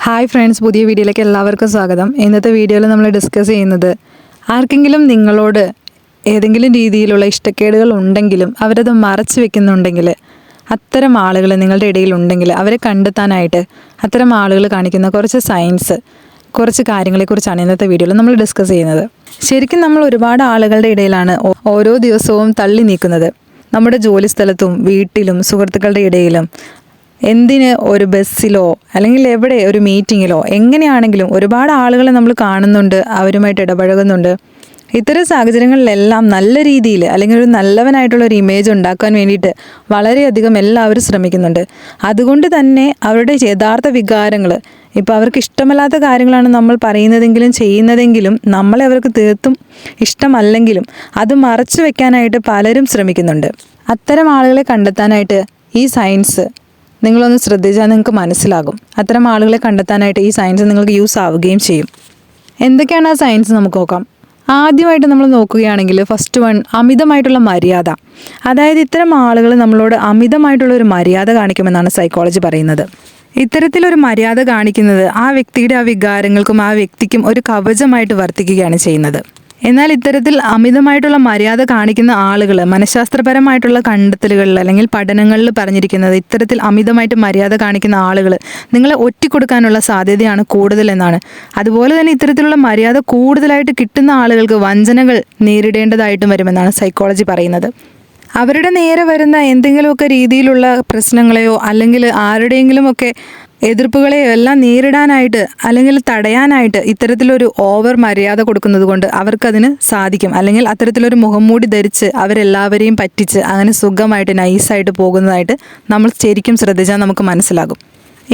Hi friends, പുതിയ വീഡിയോയിലേക്ക് എല്ലാവർക്കും സ്വാഗതം. ഇന്നത്തെ വീഡിയോയിൽ നമ്മൾ ഡിസ്കസ് ചെയ്യുന്നത് ആർക്കെങ്കിലും നിങ്ങളോട് ഏതെങ്കിലും രീതിയിലുള്ള ഇഷ്ടക്കേടുകൾ ഉണ്ടെങ്കിലും അവരത് മറച്ചു വെക്കുന്നുണ്ടെങ്കിൽ അത്തരം ആളുകൾ നിങ്ങളുടെ ഇടയിൽ ഉണ്ടെങ്കിൽ അവരെ കണ്ടെത്താനായിട്ട് അത്തരം ആളുകൾ കാണിക്കുന്ന കുറച്ച് സയൻസ്, കുറച്ച് കാര്യങ്ങളെക്കുറിച്ചാണ് ഇന്നത്തെ വീഡിയോയിൽ നമ്മൾ ഡിസ്കസ് ചെയ്യുന്നത്. ശരിക്കും നമ്മൾ ഒരുപാട് ആളുകളുടെ ഇടയിലാണ് ഓരോ ദിവസവും തള്ളി നീക്കുന്നത്. നമ്മുടെ ജോലി സ്ഥലത്തും വീട്ടിലും സുഹൃത്തുക്കളുടെ ഇടയിലും എന്തിന് ഒരു ബസ്സിലോ അല്ലെങ്കിൽ എവിടെ ഒരു മീറ്റിങ്ങിലോ എങ്ങനെയാണെങ്കിലും ഒരുപാട് ആളുകളെ നമ്മൾ കാണുന്നുണ്ട്, അവരുമായിട്ട് ഇടപഴകുന്നുണ്ട്. ഇത്തരം സാഹചര്യങ്ങളിലെല്ലാം നല്ല രീതിയിൽ അല്ലെങ്കിൽ ഒരു നല്ലവനായിട്ടുള്ള ഒരു ഇമേജ് ഉണ്ടാക്കാൻ വേണ്ടിയിട്ട് വളരെയധികം എല്ലാവരും ശ്രമിക്കുന്നുണ്ട്. അതുകൊണ്ട് തന്നെ അവരുടെ യഥാർത്ഥ വികാരങ്ങൾ, ഇപ്പോൾ അവർക്ക് ഇഷ്ടമല്ലാത്ത കാര്യങ്ങളാണ് നമ്മൾ പറയുന്നതെങ്കിലും ചെയ്യുന്നതെങ്കിലും നമ്മളെ അവർക്ക് തീർത്തും ഇഷ്ടമല്ലെങ്കിലും അത് മറച്ചു വെക്കാനായിട്ട് പലരും ശ്രമിക്കുന്നുണ്ട്. അത്തരം ആളുകളെ കണ്ടെത്താനായിട്ട് ഈ സയൻസ് നിങ്ങളൊന്ന് ശ്രദ്ധിച്ചാൽ നിങ്ങൾക്ക് മനസ്സിലാകും. അത്തരം ആളുകളെ കണ്ടെത്താനായിട്ട് ഈ സയൻസ് നിങ്ങൾക്ക് യൂസ് ആവുകയും ചെയ്യും. എന്തൊക്കെയാണ് ആ സയൻസ് നമുക്ക് നോക്കാം. ആദ്യമായിട്ട് നമ്മൾ നോക്കുകയാണെങ്കിൽ ഫസ്റ്റ് വൺ, അമിതമായിട്ടുള്ള മര്യാദ. അതായത് ഇത്തരം ആളുകൾ നമ്മളോട് അമിതമായിട്ടുള്ള ഒരു മര്യാദ കാണിക്കുമെന്നാണ് സൈക്കോളജി പറയുന്നത്. ഇത്തരത്തിലൊരു മര്യാദ കാണിക്കുന്നത് ആ വ്യക്തിയുടെ ആ വികാരങ്ങൾക്കും ആ വ്യക്തിക്കും ഒരു കവചമായിട്ട് വർത്തിക്കുകയാണ് ചെയ്യുന്നത്. എന്നാൽ ഇത്തരത്തിൽ അമിതമായിട്ടുള്ള മര്യാദ കാണിക്കുന്ന ആളുകൾ മനഃശാസ്ത്രപരമായിട്ടുള്ള കണ്ടെത്തലുകളിൽ അല്ലെങ്കിൽ പഠനങ്ങളിൽ പറഞ്ഞിരിക്കുന്നത് ഇത്തരത്തിൽ അമിതമായിട്ട് മര്യാദ കാണിക്കുന്ന ആളുകൾ നിങ്ങളെ ഒറ്റിക്കൊടുക്കാനുള്ള സാധ്യതയാണ് കൂടുതലെന്നാണ്. അതുപോലെ തന്നെ ഇത്തരത്തിലുള്ള മര്യാദ കൂടുതലായിട്ട് കിട്ടുന്ന ആളുകൾക്ക് വഞ്ചനകൾ നേരിടേണ്ടതായിട്ടും വരുമെന്നാണ് സൈക്കോളജി പറയുന്നത്. അവരുടെ നേരെ വരുന്ന എന്തെങ്കിലുമൊക്കെ രീതിയിലുള്ള പ്രശ്നങ്ങളെയോ അല്ലെങ്കിൽ ആരുടെയെങ്കിലുമൊക്കെ എതിർപ്പുകളെയോ എല്ലാം നേരിടാനായിട്ട് അല്ലെങ്കിൽ തടയാനായിട്ട് ഇത്തരത്തിലൊരു ഓവർ മര്യാദ കൊടുക്കുന്നത് കൊണ്ട് അവർക്കതിന് സാധിക്കും. അല്ലെങ്കിൽ അത്തരത്തിലൊരു മുഖംമൂടി ധരിച്ച് അവരെല്ലാവരെയും പറ്റിച്ച് അങ്ങനെ സുഖമായിട്ട് നൈസായിട്ട് പോകുന്നതായിട്ട് നമ്മൾ ശരിക്കും ശ്രദ്ധിച്ചാൽ നമുക്ക് മനസ്സിലാകും.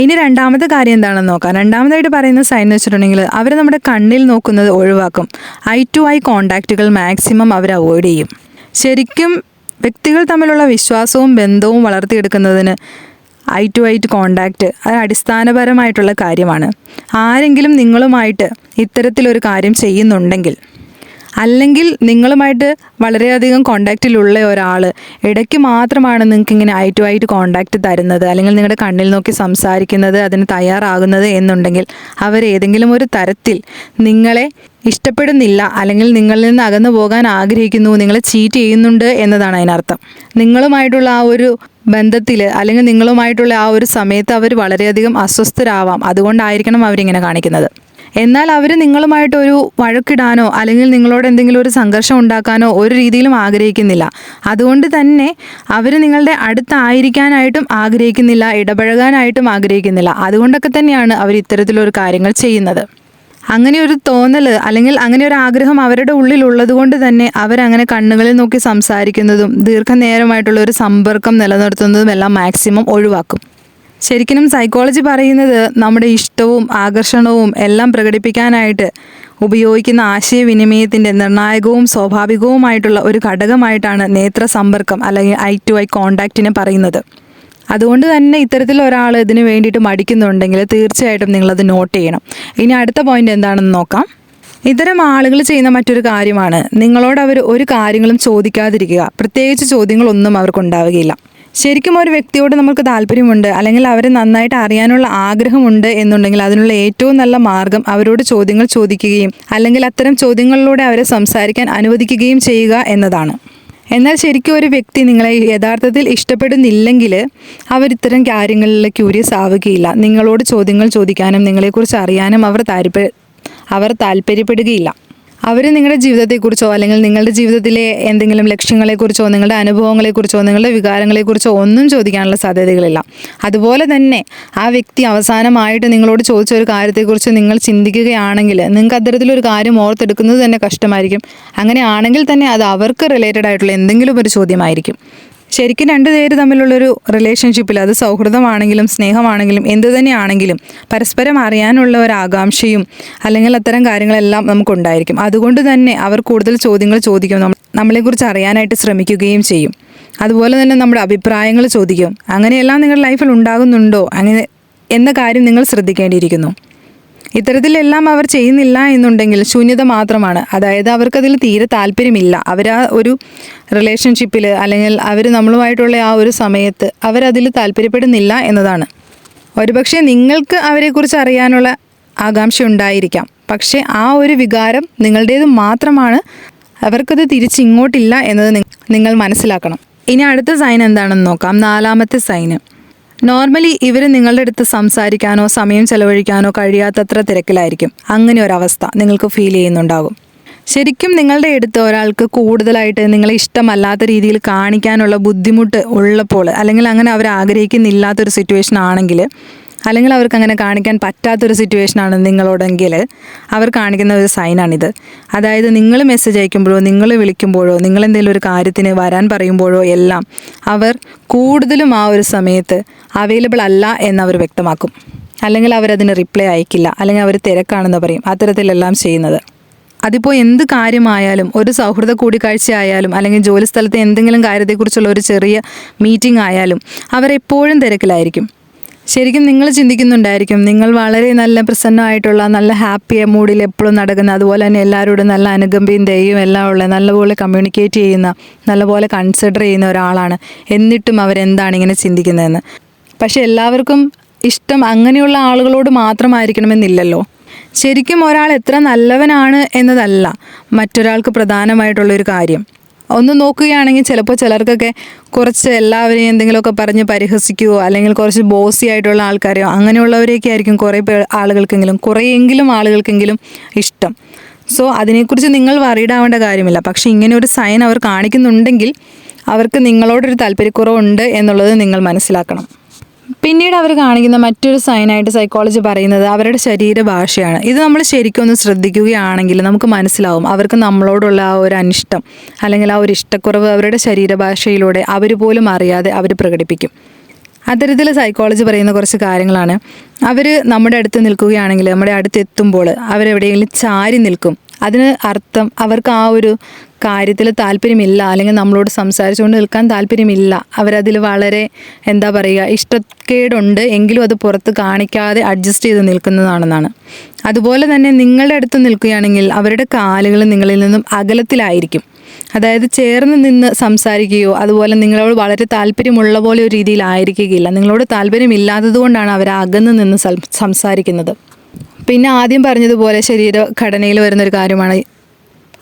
ഇനി രണ്ടാമത്തെ കാര്യം എന്താണെന്ന് നോക്കാം. രണ്ടാമതായിട്ട് പറയുന്ന സൈൻ എന്ന് വെച്ചിട്ടുണ്ടെങ്കിൽ അവർ നമ്മുടെ കണ്ണിൽ നോക്കുന്നത് ഒഴിവാക്കും. ഐ ടു ഐ കോണ്ടാക്റ്റുകൾ മാക്സിമം അവർ അവോയ്ഡ് ചെയ്യും. ശരിക്കും വ്യക്തികൾ തമ്മിലുള്ള വിശ്വാസവും ബന്ധവും വളർത്തിയെടുക്കുന്നതിന് ഐ ടു ഐ കോണ്ടാക്റ്റ് അത് അടിസ്ഥാനപരമായിട്ടുള്ള കാര്യമാണ്. ആരെങ്കിലും നിങ്ങളുമായിട്ട് ഇത്തരത്തിലൊരു കാര്യം ചെയ്യുന്നുണ്ടെങ്കിൽ അല്ലെങ്കിൽ നിങ്ങളുമായിട്ട് വളരെയധികം കോണ്ടാക്റ്റിലുള്ള ഒരാൾ ഇടയ്ക്ക് മാത്രമാണ് നിങ്ങൾക്ക് ഇങ്ങനെ ഐ ടു ഐ കോണ്ടാക്റ്റ് തരുന്നത് അല്ലെങ്കിൽ നിങ്ങളുടെ കണ്ണിൽ നോക്കി സംസാരിക്കുന്നത് അതിന് തയ്യാറാകുന്നത് എന്നുണ്ടെങ്കിൽ അവർ ഏതെങ്കിലും ഒരു തരത്തിൽ നിങ്ങളെ ഇഷ്ടപ്പെടുന്നില്ല അല്ലെങ്കിൽ നിങ്ങളിൽ നിന്ന് അകന്നു പോകാൻ ആഗ്രഹിക്കുന്നു, നിങ്ങളെ ചീറ്റ് ചെയ്യുന്നുണ്ട് എന്നതാണ് അതിനർത്ഥം. നിങ്ങളുമായിട്ടുള്ള ആ ഒരു ബന്ധത്തിൽ അല്ലെങ്കിൽ നിങ്ങളുമായിട്ടുള്ള ആ ഒരു സമയത്ത് അവർ വളരെയധികം അസ്വസ്ഥരാവാം. അതുകൊണ്ടായിരിക്കണം അവരിങ്ങനെ കാണിക്കുന്നത്. എന്നാൽ അവർ നിങ്ങളുമായിട്ടൊരു വഴക്കിടാനോ അല്ലെങ്കിൽ നിങ്ങളോട് എന്തെങ്കിലും ഒരു സംഘർഷം ഉണ്ടാക്കാനോ ഒരു രീതിയിലും ആഗ്രഹിക്കുന്നില്ല. അതുകൊണ്ട് തന്നെ അവർ നിങ്ങളുടെ അടുത്തായിരിക്കാനായിട്ടും ആഗ്രഹിക്കുന്നില്ല, ഇടപഴകാനായിട്ടും ആഗ്രഹിക്കുന്നില്ല. അതുകൊണ്ടൊക്കെ തന്നെയാണ് അവർ ഇത്തരത്തിലൊരു കാര്യങ്ങൾ ചെയ്യുന്നത്. അങ്ങനെ ഒരു തോന്നൽ അല്ലെങ്കിൽ അങ്ങനെ ഒരു ആഗ്രഹം അവരുടെ ഉള്ളിലുള്ളത് കൊണ്ട് തന്നെ അവരങ്ങനെ കണ്ണുകളിൽ നോക്കി സംസാരിക്കുന്നതും ദീർഘനേരമായിട്ടുള്ള ഒരു സമ്പർക്കം നിലനിർത്തുന്നതും എല്ലാം മാക്സിമം ഒഴിവാക്കും. ശരിക്കും സൈക്കോളജി പറയുന്നത് നമ്മുടെ ഇഷ്ടവും ആകർഷണവും എല്ലാം പ്രകടിപ്പിക്കാനായിട്ട് ഉപയോഗിക്കുന്ന ആശയവിനിമയത്തിൻ്റെ നിർണായകവും സ്വാഭാവികവുമായിട്ടുള്ള ഒരു ഘടകമായിട്ടാണ് നേത്ര സമ്പർക്കം അല്ലെങ്കിൽ ഐ ടു ഐ കോണ്ടാക്റ്റിനെ പറയുന്നത്. അതുകൊണ്ട് തന്നെ ഇത്തരത്തിൽ ഒരാൾ ഇതിന് വേണ്ടിയിട്ട് മടിക്കുന്നുണ്ടെങ്കിൽ തീർച്ചയായിട്ടും നിങ്ങളത് നോട്ട് ചെയ്യണം. ഇനി അടുത്ത പോയിന്റ് എന്താണെന്ന് നോക്കാം. ഇത്തരം ആളുകൾ ചെയ്യുന്ന മറ്റൊരു കാര്യമാണ് നിങ്ങളോട് അവർ ഒരു കാര്യങ്ങളും ചോദിക്കാതിരിക്കുക. പ്രത്യേകിച്ച് ചോദ്യങ്ങളൊന്നും അവർക്കുണ്ടാവുകയില്ല. ശരിക്കും ഒരു വ്യക്തിയോട് നമുക്ക് താല്പര്യമുണ്ട് അല്ലെങ്കിൽ അവരെ നന്നായിട്ട് അറിയാനുള്ള ആഗ്രഹമുണ്ട് എന്നുണ്ടെങ്കിൽ അതിനുള്ള ഏറ്റവും നല്ല മാർഗം അവരോട് ചോദ്യങ്ങൾ ചോദിക്കുകയും അല്ലെങ്കിൽ അത്തരം ചോദ്യങ്ങളിലൂടെ അവരെ സംസാരിക്കാൻ അനുവദിക്കുകയും ചെയ്യുക എന്നതാണ്. എന്നാൽ ശരിക്കും ഒരു വ്യക്തി നിങ്ങളെ യഥാർത്ഥത്തിൽ ഇഷ്ടപ്പെടുന്നില്ലെങ്കിൽ അവർ ഇത്തരം കാര്യങ്ങളിൽ ക്യൂരിയസ് ആവുകയില്ല. നിങ്ങളോട് ചോദ്യങ്ങൾ ചോദിക്കാനും നിങ്ങളെക്കുറിച്ച് അറിയാനും അവർ താല്പര്യപ്പെടുകയില്ല. അവർ നിങ്ങളുടെ ജീവിതത്തെക്കുറിച്ചോ അല്ലെങ്കിൽ നിങ്ങളുടെ ജീവിതത്തിലെ എന്തെങ്കിലും ലക്ഷ്യങ്ങളെക്കുറിച്ചോ നിങ്ങളുടെ അനുഭവങ്ങളെക്കുറിച്ചോ നിങ്ങളുടെ വികാരങ്ങളെക്കുറിച്ചോ ഒന്നും ചോദിക്കാനുള്ള സാധ്യതകളില്ല. അതുപോലെ തന്നെ ആ വ്യക്തി അവസാനമായിട്ട് നിങ്ങളോട് ചോദിച്ച ഒരു കാര്യത്തെക്കുറിച്ച് നിങ്ങൾ ചിന്തിക്കുകയാണെങ്കിൽ നിങ്ങൾക്ക് അത്തരത്തിലൊരു കാര്യം ഓർത്തെടുക്കുന്നത് തന്നെ കഷ്ടമായിരിക്കും. അങ്ങനെ ആണെങ്കിൽ തന്നെ അത് അവർക്ക് റിലേറ്റഡ് ആയിട്ടുള്ള എന്തെങ്കിലും ഒരു ചോദ്യമായിരിക്കും. ശരിക്കും രണ്ടുപേര് തമ്മിലുള്ളൊരു റിലേഷൻഷിപ്പിൽ അത് സൗഹൃദമാണെങ്കിലും സ്നേഹമാണെങ്കിലും എന്തു തന്നെയാണെങ്കിലും പരസ്പരം അറിയാനുള്ള ഒരു ആകാംക്ഷയും അല്ലെങ്കിൽ അത്തരം കാര്യങ്ങളെല്ലാം നമുക്കുണ്ടായിരിക്കും. അതുകൊണ്ട് തന്നെ അവർ കൂടുതൽ ചോദ്യങ്ങൾ ചോദിക്കും, നമ്മളെക്കുറിച്ച് അറിയാനായിട്ട് ശ്രമിക്കുകയും ചെയ്യും. അതുപോലെ തന്നെ നമ്മുടെ അഭിപ്രായങ്ങൾ ചോദിക്കും. അങ്ങനെയെല്ലാം നിങ്ങളുടെ ലൈഫിൽ ഉണ്ടാകുന്നുണ്ടോ അങ്ങനെ എന്ന കാര്യം നിങ്ങൾ ശ്രദ്ധിക്കേണ്ടിയിരിക്കുന്നു. ഇത്തരത്തിലെല്ലാം അവർ ചെയ്യുന്നില്ല എന്നുണ്ടെങ്കിൽ ശൂന്യത മാത്രമാണ്. അതായത് അവർക്കതിൽ തീരെ താല്പര്യമില്ല. അവർ ആ ഒരു റിലേഷൻഷിപ്പിൽ അല്ലെങ്കിൽ അവർ നമ്മളുമായിട്ടുള്ള ആ ഒരു സമയത്ത് അവരതിൽ താല്പര്യപ്പെടുന്നില്ല എന്നതാണ്. ഒരുപക്ഷെ നിങ്ങൾക്ക് അവരെക്കുറിച്ച് അറിയാനുള്ള ആകാംക്ഷ ഉണ്ടായിരിക്കാം, പക്ഷേ ആ ഒരു വികാരം നിങ്ങളുടേത് മാത്രമാണ്. അവർക്കത് തിരിച്ചിങ്ങോട്ടില്ല എന്നത് നിങ്ങൾ മനസ്സിലാക്കണം. ഇനി അടുത്ത സൈൻ എന്താണെന്ന് നോക്കാം. 4ാമത്തെ സൈന്. നോർമലി ഇവർ നിങ്ങളുടെ അടുത്ത് സംസാരിക്കാനോ സമയം ചെലവഴിക്കാനോ കഴിയാത്തത്ര തിരക്കിലായിരിക്കും. അങ്ങനെ ഒരവസ്ഥ നിങ്ങൾക്ക് ഫീൽ ചെയ്യുന്നുണ്ടാകും. ശരിക്കും നിങ്ങളുടെ അടുത്ത് ഒരാൾക്ക് കൂടുതലായിട്ട് നിങ്ങളെ ഇഷ്ടമല്ലാത്ത രീതിയിൽ കാണിക്കാനുള്ള ബുദ്ധിമുട്ട് ഉള്ളപ്പോൾ, അല്ലെങ്കിൽ അങ്ങനെ അവർ ആഗ്രഹിക്കുന്നില്ലാത്തൊരു സിറ്റുവേഷൻ ആണെങ്കിൽ, അല്ലെങ്കിൽ അവർക്ക് അങ്ങനെ കാണിക്കാൻ പറ്റാത്തൊരു സിറ്റുവേഷനാണ് നിങ്ങളോടെങ്കിൽ അവർ കാണിക്കുന്ന ഒരു സൈനാണിത്. അതായത് നിങ്ങൾ മെസ്സേജ് അയക്കുമ്പോഴോ നിങ്ങൾ വിളിക്കുമ്പോഴോ നിങ്ങൾ എന്തെങ്കിലും ഒരു കാര്യത്തിന് വരാൻ പറയുമ്പോഴോ എല്ലാം അവർ കൂടുതലും ആ ഒരു സമയത്ത് അവൈലബിൾ അല്ല എന്നവർ വ്യക്തമാക്കും. അല്ലെങ്കിൽ അവരതിന് റിപ്ലൈ അയക്കില്ല, അല്ലെങ്കിൽ അവർ തിരക്കാണെന്ന് പറയും. അത്തരത്തിലെല്ലാം ചെയ്യുന്നത്. അതിപ്പോൾ എന്ത് കാര്യമായാലും, ഒരു സൗഹൃദ കൂടിക്കാഴ്ച ആയാലും, അല്ലെങ്കിൽ ജോലിസ്ഥലത്തെ എന്തെങ്കിലും കാര്യത്തെക്കുറിച്ചുള്ള ഒരു ചെറിയ മീറ്റിംഗ് ആയാലും അവരെപ്പോഴും തിരക്കിലായിരിക്കും. ശരിക്കും നിങ്ങൾ ചിന്തിക്കുന്നുണ്ടായിരിക്കും, നിങ്ങൾ വളരെ നല്ല പ്രസന്നമായിട്ടുള്ള, നല്ല ഹാപ്പി മൂഡിൽ എപ്പോഴും നടക്കുന്ന, അതുപോലെ തന്നെ എല്ലാവരോടും നല്ല അനുകമ്പയും ദയയും എല്ലാം ഉള്ള, നല്ലപോലെ കമ്മ്യൂണിക്കേറ്റ് ചെയ്യുന്ന, നല്ലപോലെ കൺസിഡർ ചെയ്യുന്ന ഒരാളാണ്, എന്നിട്ടും അവരെന്താണ് ഇങ്ങനെ ചിന്തിക്കുന്നതെന്ന്. പക്ഷെ എല്ലാവർക്കും ഇഷ്ടം അങ്ങനെയുള്ള ആളുകളോട് മാത്രമായിരിക്കണമെന്നില്ലല്ലോ. ശരിക്കും ഒരാൾ എത്ര നല്ലവനാണ് എന്നതല്ല മറ്റൊരാൾക്ക് പ്രധാനമായിട്ടുള്ളൊരു കാര്യം. ഒന്ന് നോക്കുകയാണെങ്കിൽ ചിലപ്പോൾ ചിലർക്കൊക്കെ കുറച്ച് എല്ലാവരെയും എന്തെങ്കിലുമൊക്കെ പറഞ്ഞ് പരിഹസിക്കുകയോ, അല്ലെങ്കിൽ കുറച്ച് ബോസി ആയിട്ടുള്ള ആൾക്കാരെയോ അങ്ങനെയുള്ളവരെയൊക്കെ ആയിരിക്കും കുറേയെങ്കിലും ആളുകൾക്കെങ്കിലും ഇഷ്ടം. സോ അതിനെക്കുറിച്ച് നിങ്ങൾ വറീഡ് ആവേണ്ട കാര്യമില്ല. പക്ഷേ ഇങ്ങനെ ഒരു സൈൻ അവർ കാണിക്കുന്നുണ്ടെങ്കിൽ അവർക്ക് നിങ്ങളോടൊരു താല്പര്യക്കുറവുണ്ട് എന്നുള്ളത് നിങ്ങൾ മനസ്സിലാക്കണം. പിന്നീട് അവർ കാണിക്കുന്ന മറ്റൊരു സൈനായിട്ട് സൈക്കോളജി പറയുന്നത് അവരുടെ ശരീരഭാഷയാണ്. ഇത് നമ്മൾ ശരിക്കും ഒന്ന് ശ്രദ്ധിക്കുകയാണെങ്കിൽ നമുക്ക് മനസ്സിലാവും അവർക്ക് നമ്മളോടുള്ള ആ ഒരു അനിഷ്ടം, അല്ലെങ്കിൽ ആ ഒരു ഇഷ്ടക്കുറവ് അവരുടെ ശരീരഭാഷയിലൂടെ അവർ പോലും അറിയാതെ അവർ പ്രകടിപ്പിക്കും. അത്തരത്തിൽ സൈക്കോളജി പറയുന്ന കുറച്ച് കാര്യങ്ങളാണ്. അവർ നമ്മുടെ അടുത്ത് നിൽക്കുകയാണെങ്കിൽ, നമ്മുടെ അടുത്ത് എത്തുമ്പോൾ അവരെവിടെയെങ്കിലും ചാരി നിൽക്കും. അതിന് അർത്ഥം അവർക്ക് ആ ഒരു കാര്യത്തിൽ താല്പര്യമില്ല, അല്ലെങ്കിൽ നമ്മളോട് സംസാരിച്ചുകൊണ്ട് നിൽക്കാൻ താല്പര്യമില്ല. അവരതിൽ വളരെ ഇഷ്ടക്കേടുണ്ട്, എങ്കിലും അത് പുറത്ത് കാണിക്കാതെ അഡ്ജസ്റ്റ് ചെയ്ത് നിൽക്കുന്നതാണെന്നാണ്. അതുപോലെ തന്നെ നിങ്ങളുടെ അടുത്ത് നിൽക്കുകയാണെങ്കിൽ അവരുടെ കാലുകൾ നിങ്ങളിൽ നിന്നും അകലത്തിലായിരിക്കും. അതായത് ചേർന്ന് നിന്ന് സംസാരിക്കുകയോ, അതുപോലെ നിങ്ങളോട് വളരെ താല്പര്യമുള്ള പോലെ ഒരു രീതിയിലായിരിക്കുകയില്ല. നിങ്ങളോട് താല്പര്യമില്ലാത്തത് കൊണ്ടാണ് അവർ അകന്ന് നിന്ന് സംസാരിക്കുന്നത്. പിന്നെ ആദ്യം പറഞ്ഞതുപോലെ ശരീരഘടനയിൽ വരുന്നൊരു കാര്യമാണ്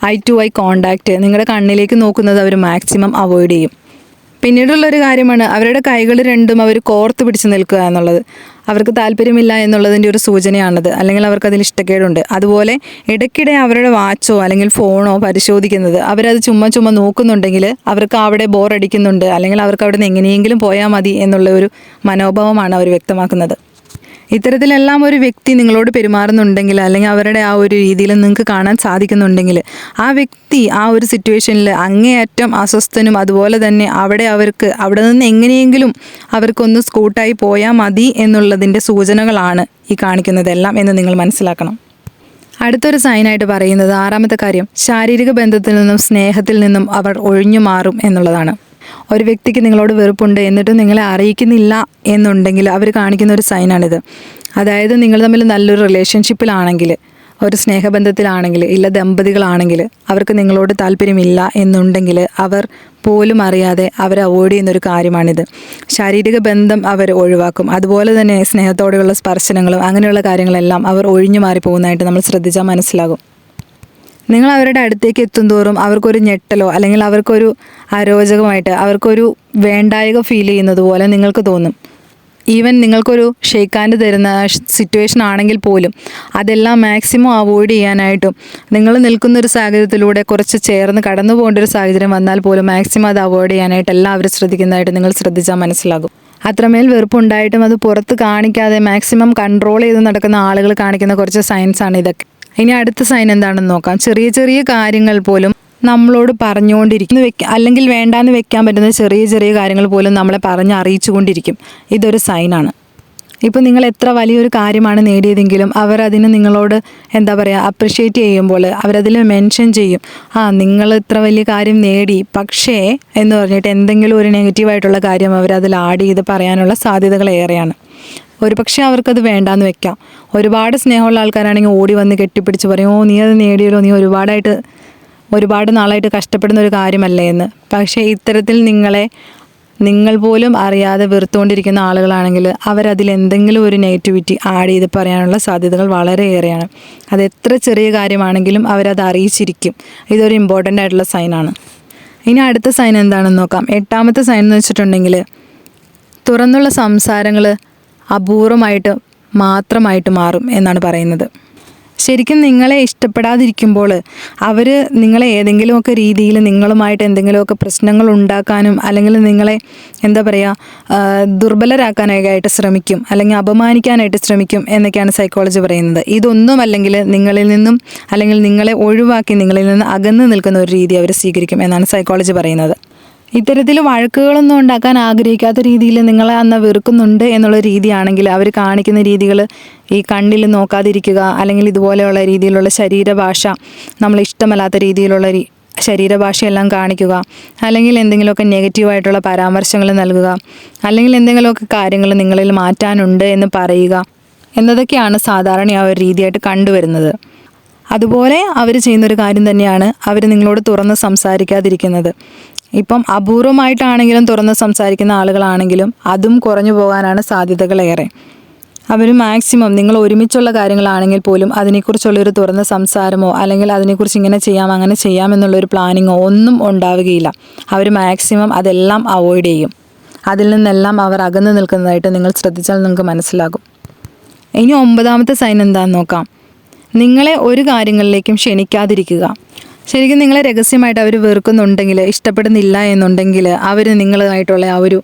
ഐ ടു ഐ കോണ്ടാക്റ്റ്. നിങ്ങളുടെ കണ്ണിലേക്ക് നോക്കുന്നത് അവർ മാക്സിമം അവോയ്ഡ് ചെയ്യും. പിന്നീടുള്ളൊരു കാര്യമാണ് അവരുടെ കൈകൾ രണ്ടും അവർ കോർത്ത് പിടിച്ച് നിൽക്കുക എന്നുള്ളത്. അവർക്ക് താല്പര്യമില്ല എന്നുള്ളതിൻ്റെ ഒരു സൂചനയാണത്, അല്ലെങ്കിൽ അവർക്കതിൽ ഇഷ്ടക്കേടുണ്ട്. അതുപോലെ ഇടയ്ക്കിടെ അവരുടെ വാച്ചോ അല്ലെങ്കിൽ ഫോണോ പരിശോധിക്കുന്നത്, അവരത് ചുമ്മാ നോക്കുന്നുണ്ടെങ്കിൽ അവർക്ക് അവിടെ ബോറടിക്കുന്നുണ്ട്, അല്ലെങ്കിൽ അവർക്ക് അവിടെ നിന്ന് എങ്ങനെയെങ്കിലും പോയാൽ മതി എന്നുള്ള ഒരു മനോഭാവമാണ് അവർ വ്യക്തമാക്കുന്നത്. ഇത്തരത്തിലെല്ലാം ഒരു വ്യക്തി നിങ്ങളോട് പെരുമാറുന്നുണ്ടെങ്കിൽ, അല്ലെങ്കിൽ അവരുടെ ആ ഒരു രീതിയിൽ നിങ്ങൾക്ക് കാണാൻ സാധിക്കുന്നുണ്ടെങ്കിൽ, ആ വ്യക്തി ആ ഒരു സിറ്റുവേഷനിൽ അങ്ങേയറ്റം അസ്വസ്ഥനും, അതുപോലെ തന്നെ അവിടെ നിന്ന് എങ്ങനെയെങ്കിലും അവർക്കൊന്ന് സ്കൂട്ടായി പോയാൽ മതി എന്നുള്ളതിൻ്റെ സൂചനകളാണ് ഈ കാണിക്കുന്നതെല്ലാം എന്ന് നിങ്ങൾ മനസ്സിലാക്കണം. അടുത്തൊരു സൈനായിട്ട് പറയുന്നത് 6ാമത്തെ കാര്യം, ശാരീരിക ബന്ധത്തിൽ നിന്നും സ്നേഹത്തിൽ നിന്നും അവർ ഒഴിഞ്ഞു മാറും എന്നുള്ളതാണ്. ഒരു വ്യക്തിക്ക് നിങ്ങളോട് വെറുപ്പുണ്ട് എന്നിട്ടും നിങ്ങളെ അറിയിക്കുന്നില്ല എന്നുണ്ടെങ്കിൽ അവർ കാണിക്കുന്ന ഒരു സൈനാണിത്. അതായത് നിങ്ങൾ തമ്മിൽ നല്ലൊരു റിലേഷൻഷിപ്പിലാണെങ്കിൽ, ഒരു സ്നേഹബന്ധത്തിലാണെങ്കിൽ, ഇല്ല ദമ്പതികളാണെങ്കിൽ അവർക്ക് നിങ്ങളോട് താല്പര്യമില്ല എന്നുണ്ടെങ്കിൽ അവർ പോലും അറിയാതെ അവർ അവോയ്ഡ് ചെയ്യുന്നൊരു കാര്യമാണിത്. ശാരീരിക ബന്ധം അവർ ഒഴിവാക്കും. അതുപോലെ തന്നെ സ്നേഹത്തോടെയുള്ള സ്പർശനങ്ങളും അങ്ങനെയുള്ള കാര്യങ്ങളെല്ലാം അവർ ഒഴിഞ്ഞു മാറി പോകുന്നതായിട്ട് നമ്മൾ ശ്രദ്ധിച്ചാൽ മനസ്സിലാകും. നിങ്ങൾ അവരുടെ അടുത്തേക്ക് എത്തുന്തോറും അവർക്കൊരു ഞെട്ടലോ, അല്ലെങ്കിൽ അവർക്കൊരു അരോചകമായിട്ട്, അവർക്കൊരു വേണ്ടായക ഫീൽ ചെയ്യുന്നത് പോലെ നിങ്ങൾക്ക് തോന്നും. ഈവൻ നിങ്ങൾക്കൊരു ഷേക്ക് ഹാൻഡ് തരുന്ന സിറ്റുവേഷൻ ആണെങ്കിൽ പോലും അതെല്ലാം മാക്സിമം അവോയ്ഡ് ചെയ്യാനായിട്ടും, നിങ്ങൾ നിൽക്കുന്നൊരു സാഹചര്യത്തിലൂടെ കുറച്ച് ചേർന്ന് കടന്നു പോകേണ്ട ഒരു സാഹചര്യം വന്നാൽ പോലും മാക്സിമം അത് അവോയ്ഡ് ചെയ്യാനായിട്ട് എല്ലാവരും ശ്രദ്ധിക്കുന്നതായിട്ട് നിങ്ങൾ ശ്രദ്ധിച്ചാൽ മനസ്സിലാകും. അത്രമേൽ വെറുപ്പുണ്ടായിട്ടും അത് പുറത്ത് കാണിക്കാതെ മാക്സിമം കൺട്രോൾ ചെയ്ത് നടക്കുന്ന ആളുകൾ കാണിക്കുന്ന കുറച്ച് സൈൻസാണ് ഇതൊക്കെ. ഇനി അടുത്ത സൈൻ എന്താണെന്ന് നോക്കാം. ചെറിയ കാര്യങ്ങൾ പോലും നമ്മളോട് പറഞ്ഞുകൊണ്ടിരിക്കും, അല്ലെങ്കിൽ വേണ്ടാന്ന് വെക്കാൻ പറ്റുന്ന ചെറിയ കാര്യങ്ങൾ പോലും നമ്മളെ പറഞ്ഞ് അറിയിച്ചുകൊണ്ടിരിക്കും. ഇതൊരു സൈനാണ്. ഇപ്പോൾ നിങ്ങൾ എത്ര വലിയൊരു കാര്യമാണ് നേടിയതെങ്കിലും അവരതിന് നിങ്ങളോട് അപ്രിഷ്യേറ്റ് ചെയ്യുമ്പോൾ അവരതിൽ മെൻഷൻ ചെയ്യും, നിങ്ങൾ ഇത്ര വലിയ കാര്യം നേടി, പക്ഷേ എന്ന് പറഞ്ഞിട്ട് എന്തെങ്കിലും ഒരു നെഗറ്റീവായിട്ടുള്ള കാര്യം അവരതിൽ ആഡ് ചെയ്ത് പറയാനുള്ള സാധ്യതകൾ ഏറെയാണ്. ഒരു പക്ഷേ അവർക്കത് വേണ്ടാന്ന് വെക്കാം. ഒരുപാട് സ്നേഹമുള്ള ആൾക്കാരാണെങ്കിൽ ഓടി വന്ന് കെട്ടിപ്പിടിച്ച് പറയും, നീ അത് നേടിയല്ലോ, നീ ഒരുപാട് നാളായിട്ട് കഷ്ടപ്പെടുന്ന ഒരു കാര്യമല്ലേ എന്ന്. പക്ഷേ ഇത്തരത്തിൽ നിങ്ങൾ പോലും അറിയാതെ വെറുത്തുകൊണ്ടിരിക്കുന്ന ആളുകളാണെങ്കിൽ അവരതിൽ എന്തെങ്കിലും ഒരു നെഗറ്റിവിറ്റി ആഡ് ചെയ്ത് പറയാനുള്ള സാധ്യതകൾ വളരെയേറെയാണ്. അത് എത്ര ചെറിയ കാര്യമാണെങ്കിലും അവരത് അറിയിച്ചിരിക്കും. ഇതൊരു ഇമ്പോർട്ടൻ്റ് ആയിട്ടുള്ള സൈനാണ്. ഇനി അടുത്ത സൈൻ എന്താണെന്ന് നോക്കാം. 8ാമത്തെ സൈൻ എന്ന് വെച്ചിട്ടുണ്ടെങ്കിൽ തുറന്നുള്ള സംസാരങ്ങൾ അപൂർവമായിട്ട് മാത്രമായിട്ട് മാറും എന്നാണ് പറയുന്നത്. ശരിക്കും നിങ്ങളെ ഇഷ്ടപ്പെടാതിരിക്കുമ്പോൾ അവർ നിങ്ങളെ ഏതെങ്കിലുമൊക്കെ രീതിയിൽ നിങ്ങളുമായിട്ട് എന്തെങ്കിലുമൊക്കെ പ്രശ്നങ്ങൾ ഉണ്ടാക്കാനും അല്ലെങ്കിൽ നിങ്ങളെ ദുർബലരാക്കാനായിട്ട് ശ്രമിക്കും, അല്ലെങ്കിൽ അപമാനിക്കാനായിട്ട് ശ്രമിക്കും എന്നൊക്കെയാണ് സൈക്കോളജി പറയുന്നത്. ഇതൊന്നുമല്ലെങ്കിൽ നിങ്ങളിൽ നിന്നും അല്ലെങ്കിൽ നിങ്ങളെ ഒഴിവാക്കി നിങ്ങളിൽ നിന്ന് അകന്നു നിൽക്കുന്ന ഒരു രീതി അവർ സ്വീകരിക്കും എന്നാണ് സൈക്കോളജി പറയുന്നത്. ഇത്തരത്തിൽ വഴക്കുകളൊന്നും ഉണ്ടാക്കാൻ ആഗ്രഹിക്കാത്ത രീതിയിൽ നിങ്ങളെ അന്ന് വെറുക്കുന്നുണ്ട് എന്നുള്ള രീതിയാണെങ്കിൽ അവർ കാണിക്കുന്ന രീതികൾ ഈ കണ്ണിൽ നോക്കാതിരിക്കുക, അല്ലെങ്കിൽ ഇതുപോലെയുള്ള രീതിയിലുള്ള ശരീരഭാഷ, നമ്മൾ ഇഷ്ടമല്ലാത്ത രീതിയിലുള്ള ശരീരഭാഷയെല്ലാം കാണിക്കുക, അല്ലെങ്കിൽ എന്തെങ്കിലുമൊക്കെ നെഗറ്റീവായിട്ടുള്ള പരാമർശങ്ങൾ നൽകുക, അല്ലെങ്കിൽ എന്തെങ്കിലുമൊക്കെ കാര്യങ്ങൾ നിങ്ങളിൽ മാറ്റാനുണ്ട് എന്ന് പറയുക എന്നതൊക്കെയാണ് സാധാരണ ആ ഒരു രീതിയായിട്ട് കണ്ടുവരുന്നത്. അതുപോലെ അവർ ചെയ്യുന്നൊരു കാര്യം തന്നെയാണ് അവർ നിങ്ങളോട് തുറന്ന് സംസാരിക്കാതിരിക്കുന്നത്. ഇപ്പം അപൂർവമായിട്ടാണെങ്കിലും തുറന്ന് സംസാരിക്കുന്ന ആളുകളാണെങ്കിലും അതും കുറഞ്ഞു പോകാനാണ് സാധ്യതകളേറെ. അവർ മാക്സിമം നിങ്ങൾ ഒരുമിച്ചുള്ള കാര്യങ്ങളാണെങ്കിൽ പോലും അതിനെക്കുറിച്ചുള്ളൊരു തുറന്ന സംസാരമോ അല്ലെങ്കിൽ അതിനെക്കുറിച്ച് ഇങ്ങനെ ചെയ്യാം അങ്ങനെ ചെയ്യാം എന്നുള്ളൊരു പ്ലാനിങ്ങോ ഒന്നും ഉണ്ടാവുകയില്ല. അവർ മാക്സിമം അതെല്ലാം അവോയ്ഡ് ചെയ്യും. അതിൽ നിന്നെല്ലാം അവർ അകന്നു നിൽക്കുന്നതായിട്ട് നിങ്ങൾ ശ്രദ്ധിച്ചാൽ നിങ്ങൾക്ക് മനസ്സിലാകും. ഇനി 9ാമത്തെ സൈൻ എന്താണെന്ന് നോക്കാം. നിങ്ങളെ ഒരു കാര്യങ്ങളിലേക്കും ക്ഷണിക്കാതിരിക്കുക. ശരിക്കും നിങ്ങളെ രഹസ്യമായിട്ട് അവർ വെറുക്കുന്നുണ്ടെങ്കിൽ, ഇഷ്ടപ്പെടുന്നില്ല എന്നുണ്ടെങ്കിൽ അവർ നിങ്ങളുമായിട്ടുള്ള ആ ഒരു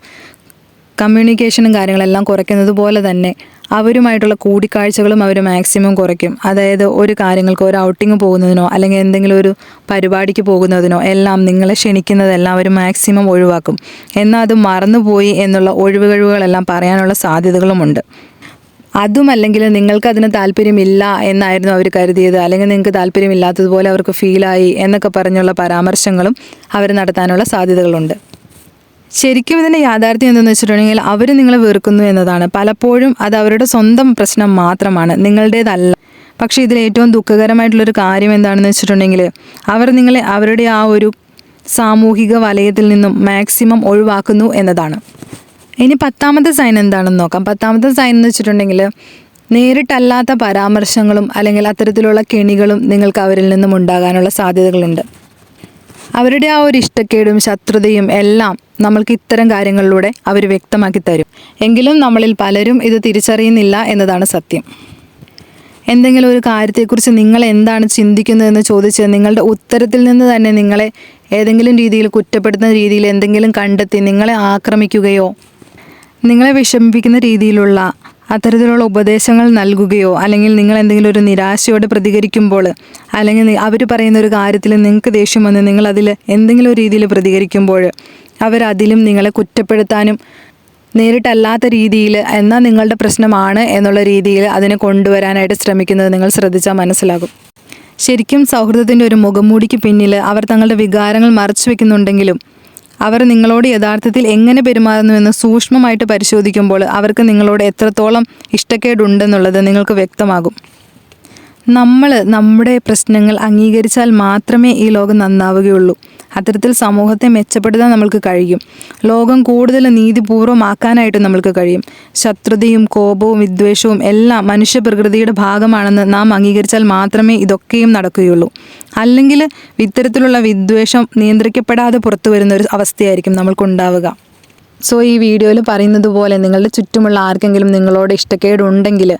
കമ്മ്യൂണിക്കേഷനും കാര്യങ്ങളെല്ലാം കുറയ്ക്കുന്നത് പോലെ തന്നെ അവരുമായിട്ടുള്ള കൂടിക്കാഴ്ചകളും അവർ മാക്സിമം കുറയ്ക്കും. അതായത് ഒരു കാര്യങ്ങൾക്ക് ഒരു ഔട്ടിങ് പോകുന്നതിനോ അല്ലെങ്കിൽ എന്തെങ്കിലും ഒരു പരിപാടിക്ക് പോകുന്നതിനോ എല്ലാം നിങ്ങളെ ക്ഷണിക്കുന്നതെല്ലാം അവർ മാക്സിമം ഒഴിവാക്കും. എന്നാൽ അത് മറന്നുപോയി എന്നുള്ള ഒഴിവുകഴിവുകളെല്ലാം പറയാനുള്ള സാധ്യതകളുമുണ്ട്. അതുമല്ലെങ്കിൽ നിങ്ങൾക്കതിന് താല്പര്യമില്ല എന്നായിരുന്നു അവർ കരുതിയത്, അല്ലെങ്കിൽ നിങ്ങൾക്ക് താല്പര്യമില്ലാത്തതുപോലെ അവർക്ക് ഫീലായി എന്നൊക്കെ പറഞ്ഞുള്ള പരാമർശങ്ങളും അവർ നടത്താനുള്ള സാധ്യതകളുണ്ട്. ശരിക്കും ഇതിൻ്റെ യാഥാർത്ഥ്യം എന്തെന്ന് വെച്ചിട്ടുണ്ടെങ്കിൽ അവർ നിങ്ങളെ വെറുക്കുന്നു എന്നതാണ്. പലപ്പോഴും അത് അവരുടെ സ്വന്തം പ്രശ്നം മാത്രമാണ്, നിങ്ങളുടേതല്ല. പക്ഷേ ഇതിൽ ഏറ്റവും ദുഃഖകരമായിട്ടുള്ളൊരു കാര്യം എന്താണെന്ന് വെച്ചിട്ടുണ്ടെങ്കിൽ അവർ നിങ്ങളെ അവരുടെ ആ ഒരു സാമൂഹിക വലയത്തിൽ നിന്നും മാക്സിമം ഒഴിവാക്കുന്നു എന്നതാണ്. ഇനി 10ാമത്തെ സൈൻ എന്താണെന്ന് നോക്കാം. 10ാമത്തെ സൈൻ എന്ന് വെച്ചിട്ടുണ്ടെങ്കിൽ നേരിട്ടല്ലാത്ത പരാമർശങ്ങളും അല്ലെങ്കിൽ അത്തരത്തിലുള്ള കെണികളും നിങ്ങൾക്ക് അവരിൽ നിന്നും ഉണ്ടാകാനുള്ള സാധ്യതകളുണ്ട്. അവരുടെ ആ ഒരു ഇഷ്ടക്കേടും ശത്രുതയും എല്ലാം നമ്മൾക്ക് ഇത്തരം കാര്യങ്ങളിലൂടെ അവർ വ്യക്തമാക്കി തരും. എങ്കിലും നമ്മളിൽ പലരും ഇത് തിരിച്ചറിയുന്നില്ല എന്നതാണ് സത്യം. എന്തെങ്കിലും ഒരു കാര്യത്തെക്കുറിച്ച് നിങ്ങൾ എന്താണ് ചിന്തിക്കുന്നതെന്ന് ചോദിച്ച് നിങ്ങളുടെ ഉത്തരത്തിൽ നിന്ന് തന്നെ നിങ്ങളെ ഏതെങ്കിലും രീതിയിൽ കുറ്റപ്പെടുത്തുന്ന രീതിയിൽ എന്തെങ്കിലും കണ്ടെത്തി നിങ്ങളെ ആക്രമിക്കുകയോ നിങ്ങളെ വിഷമിപ്പിക്കുന്ന രീതിയിലുള്ള അത്തരത്തിലുള്ള ഉപദേശങ്ങൾ നൽകുകയോ അല്ലെങ്കിൽ നിങ്ങൾ എന്തെങ്കിലും ഒരു നിരാശയോടെ പ്രതികരിക്കുമ്പോൾ അല്ലെങ്കിൽ അവർ പറയുന്ന ഒരു കാര്യത്തിൽ നിങ്ങൾക്ക് ദേഷ്യം വന്ന് നിങ്ങളതിൽ എന്തെങ്കിലും ഒരു രീതിയിൽ പ്രതികരിക്കുമ്പോൾ അവരതിലും നിങ്ങളെ കുറ്റപ്പെടുത്താനും നേരിട്ടല്ലാത്ത രീതിയിൽ എന്നാൽ നിങ്ങളുടെ പ്രശ്നമാണ് എന്നുള്ള രീതിയിൽ അതിനെ കൊണ്ടുവരാനായിട്ട് ശ്രമിക്കുന്നത് നിങ്ങൾ ശ്രദ്ധിച്ചാൽ മനസ്സിലാകും. ശരിക്കും സൗഹൃദത്തിൻ്റെ ഒരു മുഖംമൂടിക്ക് പിന്നിൽ അവർ തങ്ങളുടെ വികാരങ്ങൾ മറച്ചു വെക്കുന്നുണ്ടെങ്കിലും അവർ നിങ്ങളോട് യഥാർത്ഥത്തിൽ എങ്ങനെ പെരുമാറുന്നുവെന്ന് സൂക്ഷ്മമായിട്ട് പരിശോധിക്കുമ്പോൾ അവർക്ക് നിങ്ങളോട് എത്രത്തോളം ഇഷ്ടക്കേടുണ്ടെന്നുള്ളത് നിങ്ങൾക്ക് വ്യക്തമാകും. നമ്മൾ നമ്മുടെ പ്രശ്നങ്ങൾ അംഗീകരിച്ചാൽ മാത്രമേ ഈ ലോകം നന്നാവുകയുള്ളൂ. അത്തരത്തിൽ സമൂഹത്തെ മെച്ചപ്പെടുത്താൻ നമ്മൾക്ക് കഴിയും. ലോകം കൂടുതൽ നീതിപൂർവമാക്കാനായിട്ട് നമ്മൾക്ക് കഴിയും. ശത്രുതയും കോപവും വിദ്വേഷവും എല്ലാം മനുഷ്യപ്രകൃതിയുടെ ഭാഗമാണെന്ന് നാം അംഗീകരിച്ചാൽ മാത്രമേ ഇതൊക്കെയും നടക്കുകയുള്ളൂ. അല്ലെങ്കിൽ ഇത്തരത്തിലുള്ള വിദ്വേഷം നിയന്ത്രിക്കപ്പെടാതെ പുറത്തു വരുന്ന ഒരു അവസ്ഥയായിരിക്കും നമ്മൾക്കുണ്ടാവുക. സോ ഈ വീഡിയോയിൽ പറയുന്നത് പോലെ നിങ്ങളുടെ ചുറ്റുമുള്ള ആർക്കെങ്കിലും നിങ്ങളോട് ഇഷ്ടക്കേടുണ്ടെങ്കിൽ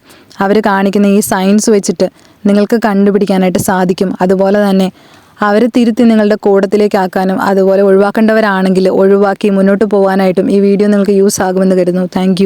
അവർ കാണിക്കുന്ന ഈ സൈൻസ് വെച്ചിട്ട് നിങ്ങൾക്ക് കണ്ടുപിടിക്കാനായിട്ട് സാധിക്കും. അതുപോലെ തന്നെ അവരെ തിരുത്തി നിങ്ങളുടെ കൂട്ടത്തിലേക്കാക്കാനും അതുപോലെ ഒഴിവാക്കേണ്ടവരാണെങ്കിൽ ഒഴിവാക്കി മുന്നോട്ട് പോകാനായിട്ടും ഈ വീഡിയോ നിങ്ങൾക്ക് യൂസ് ആകുമെന്ന് കരുതുന്നു. താങ്ക്